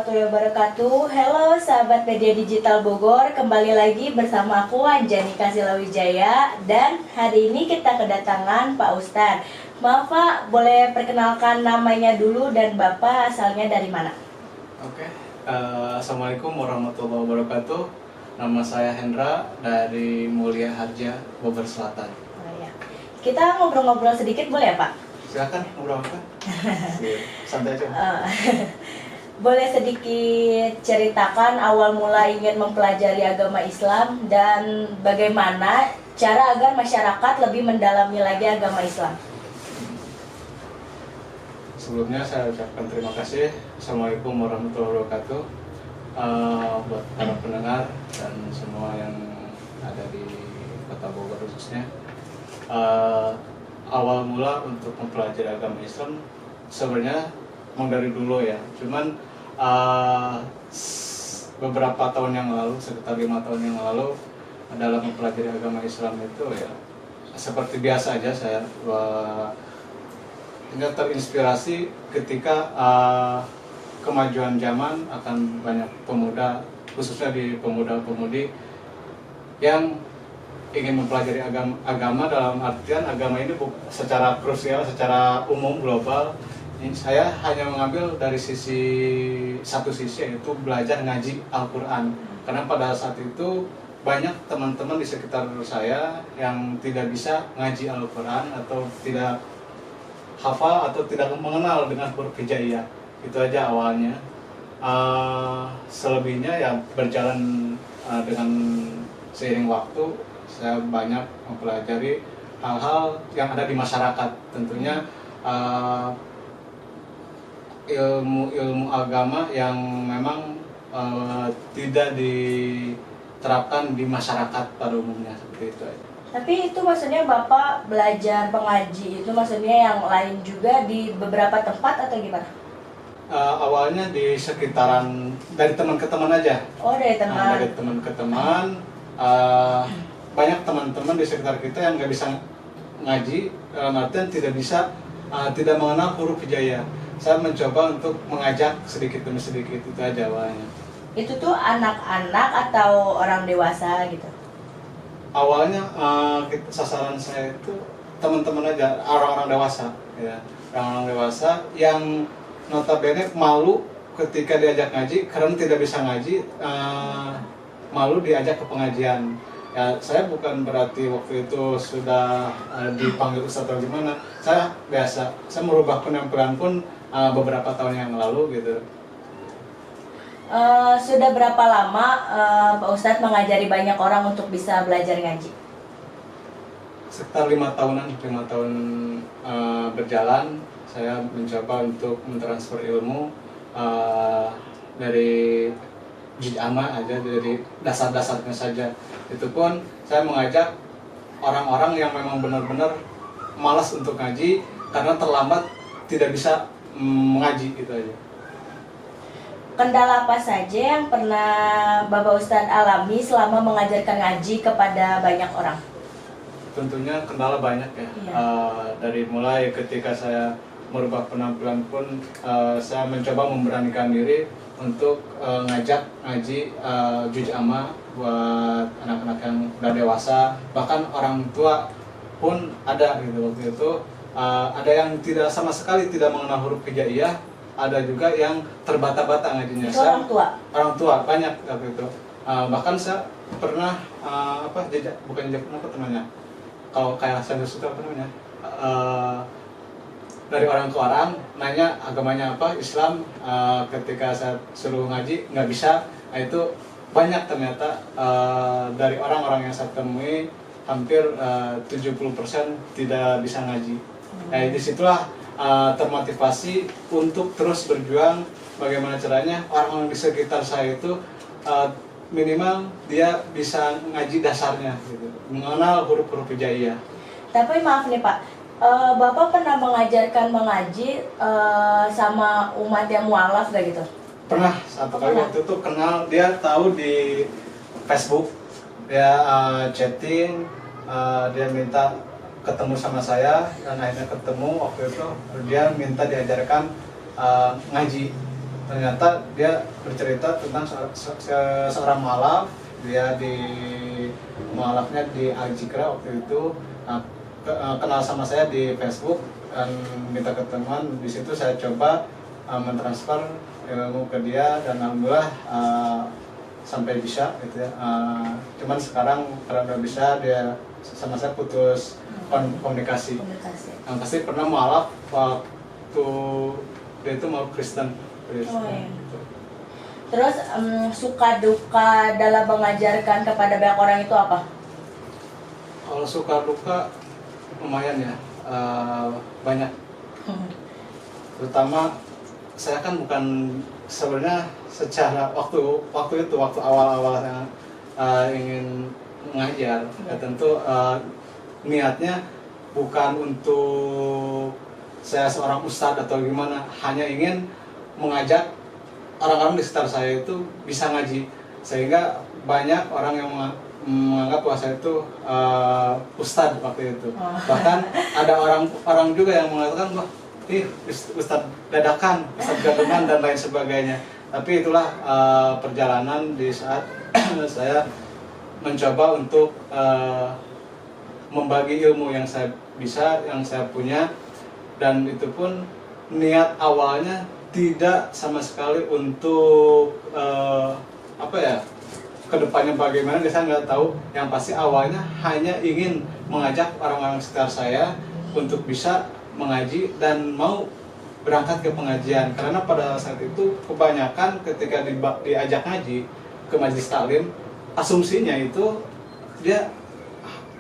warahmatullahi wabarakatuh. Halo sahabat media digital Bogor, kembali lagi bersama aku Anjani Kasilawijaya. Dan hari ini kita kedatangan Pak Ustadz. Maaf Pak, boleh perkenalkan namanya dulu dan Bapak asalnya dari mana? Oke, Assalamualaikum warahmatullahi wabarakatuh. Nama saya Hendra dari Mulia Harja, Bogor Selatan. Oh, ya. Kita ngobrol-ngobrol sedikit boleh ya Pak? Silakan ngobrol apa? Santai aja. Boleh sedikit ceritakan awal mula ingin mempelajari agama Islam dan bagaimana cara agar masyarakat lebih mendalami lagi agama Islam? Sebelumnya saya ucapkan terima kasih. Assalamualaikum warahmatullahi wabarakatuh. Buat para pendengar dan semua yang ada di Kota Bogor khususnya. Awal mula untuk mempelajari agama Islam sebenarnya memang dari dulu ya. Cuman beberapa tahun yang lalu, sekitar 5 tahun yang lalu, dalam mempelajari agama Islam itu ya seperti biasa aja saya hingga terinspirasi ketika kemajuan zaman akan banyak pemuda, khususnya di pemuda-pemudi yang ingin mempelajari agama dalam artian agama ini secara krusial, secara umum global. Saya hanya mengambil dari satu sisi yaitu belajar ngaji Al-Quran, karena pada saat itu banyak teman-teman di sekitar saya yang tidak bisa ngaji Al-Quran atau tidak hafal atau tidak mengenal dengan huruf hijaiyah. Itu aja awalnya. Selebihnya ya berjalan dengan seiring waktu. Saya banyak mempelajari hal-hal yang ada di masyarakat. Tentunya ilmu agama yang memang tidak diterapkan di masyarakat pada umumnya, seperti itu aja. Tapi itu maksudnya Bapak belajar mengaji itu maksudnya yang lain juga di beberapa tempat atau gimana? Awalnya di sekitaran, dari teman ke teman aja. Oh, dari teman. Dari teman ke teman. Banyak teman-teman di sekitar kita yang nggak bisa ngaji, dalam artian tidak mengenal huruf hijaiyah. Saya mencoba untuk mengajak sedikit demi sedikit, itu aja awalnya. Itu tuh anak-anak atau orang dewasa gitu? Awalnya sasaran saya itu teman-teman aja, orang-orang dewasa, ya, orang-orang dewasa yang notabene malu ketika diajak ngaji karena tidak bisa ngaji, malu diajak ke pengajian. Ya, saya bukan berarti waktu itu sudah dipanggil ustadz atau gimana. Saya biasa, saya merubah penampilan pun beberapa tahun yang lalu gitu. Sudah berapa lama Pak Ustadz mengajari banyak orang untuk bisa belajar ngaji? Sekitar 5 tahun berjalan, saya mencoba untuk mentransfer ilmu dari juz amma aja, dari dasar-dasarnya saja. Itu pun saya mengajak orang-orang yang memang benar-benar malas untuk ngaji karena terlambat tidak bisa mengaji, gitu aja. Kendala apa saja yang pernah Bapak Ustadz alami selama mengajarkan ngaji kepada banyak orang? Tentunya kendala banyak ya. Iya. Dari mulai ketika saya merubah penampilan pun saya mencoba memberanikan diri untuk ngajak ngaji juz amma buat anak-anak yang udah dewasa, bahkan orang tua pun ada gitu. Waktu itu ada yang tidak sama sekali tidak mengenal huruf hijaiyah, ada juga yang terbata-bata ngajinya. Itu orang tua? Orang tua banyak waktu itu. Bahkan saya pernah bukan jejak apa namanya, kalau kayak saya suka apa namanya, dari orang ke orang nanya agamanya apa, Islam. Ketika saya suruh ngaji nggak bisa. Nah, itu banyak ternyata dari orang-orang yang saya temui hampir 70% tidak bisa ngaji. Nah, disitulah termotivasi untuk terus berjuang bagaimana caranya orang-orang di sekitar saya itu minimal dia bisa ngaji dasarnya gitu, mengenal huruf-huruf hijaiyah. Tapi maaf nih Pak, Bapak pernah mengajarkan mengaji sama umat yang mualaf gak gitu? Pernah, satu kali waktu itu kenal, dia tahu di Facebook, dia chatting, dia minta ketemu sama saya, dan akhirnya ketemu. Waktu itu dia minta diajarkan ngaji. ternyata dia bercerita tentang seorang mualaf. Dia di mualafnya di Al-Jikra waktu itu. Nah, kenal sama saya di Facebook dan minta ketemuan. Di situ saya coba mentransfer ilmu ke dia dan alhamdulillah sampai bisa gitu ya. Cuman sekarang karena udah bisa, dia sama saya putus komunikasi. Yang pasti pernah mualaf waktu dia itu mau Kristen. Oh, iya. Terus suka duka dalam mengajarkan kepada banyak orang itu apa? Kalau suka duka lumayan ya, banyak. Terutama saya kan bukan sebenarnya secara waktu awal-awal ingin mengajar, ya tentu niatnya bukan untuk saya seorang ustadz atau gimana, hanya ingin mengajak orang-orang di sekitar saya itu bisa ngaji, sehingga banyak orang yang menganggap bahwa saya itu ustadz waktu itu. Bahkan ada orang juga yang mengatakan bahwa ustadz dadakan, ustadz gadungan dan lain sebagainya. Tapi itulah perjalanan di saat saya mencoba untuk membagi ilmu yang saya bisa, yang saya punya, dan itu pun niat awalnya tidak sama sekali untuk kedepannya bagaimana, saya nggak tahu. Yang pasti awalnya hanya ingin mengajak orang-orang sekitar saya untuk bisa mengaji dan mau berangkat ke pengajian. Karena pada saat itu kebanyakan ketika diajak ngaji ke majelis taklim, asumsinya itu dia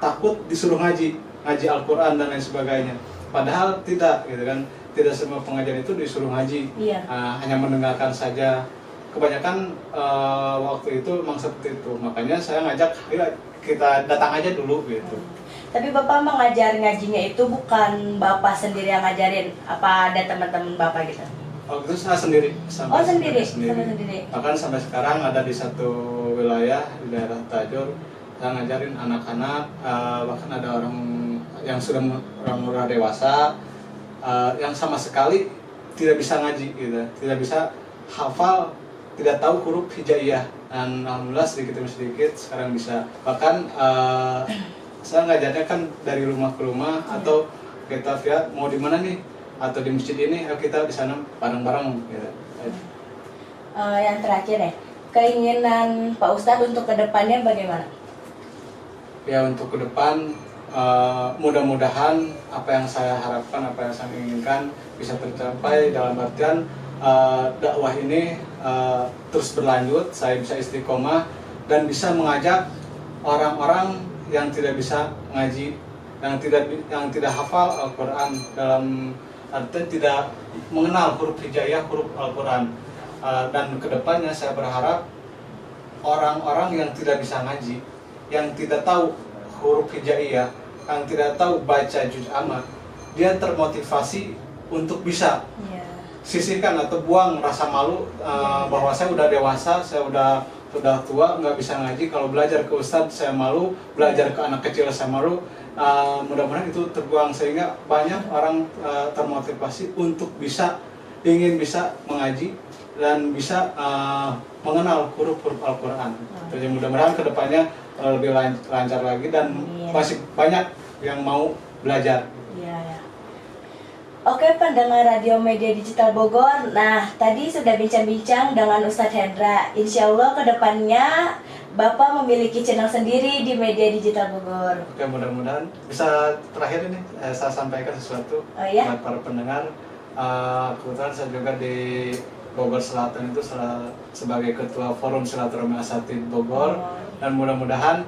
takut disuruh ngaji Al-Quran dan lain sebagainya. Padahal tidak, gitu kan. Tidak semua pengajian itu disuruh ngaji, iya. Hanya mendengarkan saja. Kebanyakan waktu itu memang seperti itu. Makanya saya ngajak, kita datang aja dulu gitu. Tapi Bapak mengajar ngajinya itu bukan Bapak sendiri yang ngajarin, apa ada teman-teman Bapak gitu? Oh, itu saya sendiri. Sendiri. Bahkan sampai sekarang ada di satu wilayah di daerah Tajur, saya ngajarin anak-anak, bahkan ada orang yang sudah orang dewasa, yang sama sekali tidak bisa ngaji gitu, tidak bisa hafal, tidak tahu huruf hijaiyah, dan alhamdulillah sedikit demi sedikit sekarang bisa. Bahkan saya ngajarnya kan dari rumah ke rumah, atau kita via mau di mana nih, atau di masjid ini, kita di sana bareng-bareng gitu. Yang terakhir ya, keinginan Pak Ustadz untuk kedepannya bagaimana? Ya untuk ke depan mudah-mudahan apa yang saya harapkan, apa yang saya inginkan bisa tercapai, dalam artian dakwah ini terus berlanjut, saya bisa istiqomah dan bisa mengajak orang-orang yang tidak bisa ngaji, yang tidak hafal Al-Quran, dalam artian tidak mengenal huruf hijaiyah, huruf Al-Quran. Dan kedepannya saya berharap orang-orang yang tidak bisa ngaji, yang tidak tahu huruf hijaiyah, yang tidak tahu baca juz amma, dia termotivasi untuk bisa sisihkan atau buang rasa malu bahwa saya udah dewasa, saya udah tua, nggak bisa ngaji. Kalau belajar ke ustadz saya malu, belajar ke anak kecil saya malu. Mudah-mudahan itu terbuang, sehingga banyak orang termotivasi untuk ingin bisa mengaji dan bisa mengenal huruf-huruf Al-Quran. Jadi mudah-mudahan kedepannya lebih lancar lagi dan masih banyak yang mau belajar. Iya. Oke, pendengar Radio Media Digital Bogor. Nah, tadi sudah bincang-bincang dengan Ustadz Hendra. Insya Allah kedepannya Bapak memiliki channel sendiri di Media Digital Bogor. Oke, mudah-mudahan bisa. Terakhir ini saya sampaikan sesuatu buat para pendengar. Kebetulan saya juga di Bogor Selatan itu sebagai Ketua Forum Silaturahmi Asatid Bogor, dan mudah-mudahan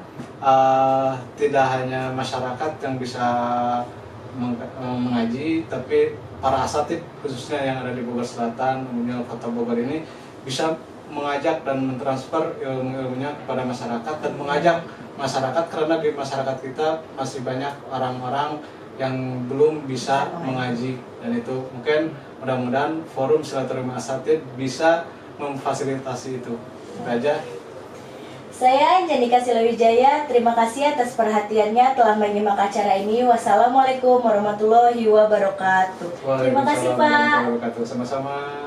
tidak hanya masyarakat yang bisa mengaji, tapi para asatid khususnya yang ada di Bogor Selatan, umumnya Kota Bogor ini, bisa mengajak dan mentransfer ilmu-ilmunya kepada masyarakat dan mengajak masyarakat, karena di masyarakat kita masih banyak orang-orang yang belum bisa mengaji, dan itu mungkin mudah-mudahan Forum Silaturahmi Asatid bisa memfasilitasi itu. Itu aja. Saya Janika Silawijaya, terima kasih atas perhatiannya telah menyimak acara ini. Wassalamualaikum warahmatullahi wabarakatuh. Terima kasih Pak. Sama-sama.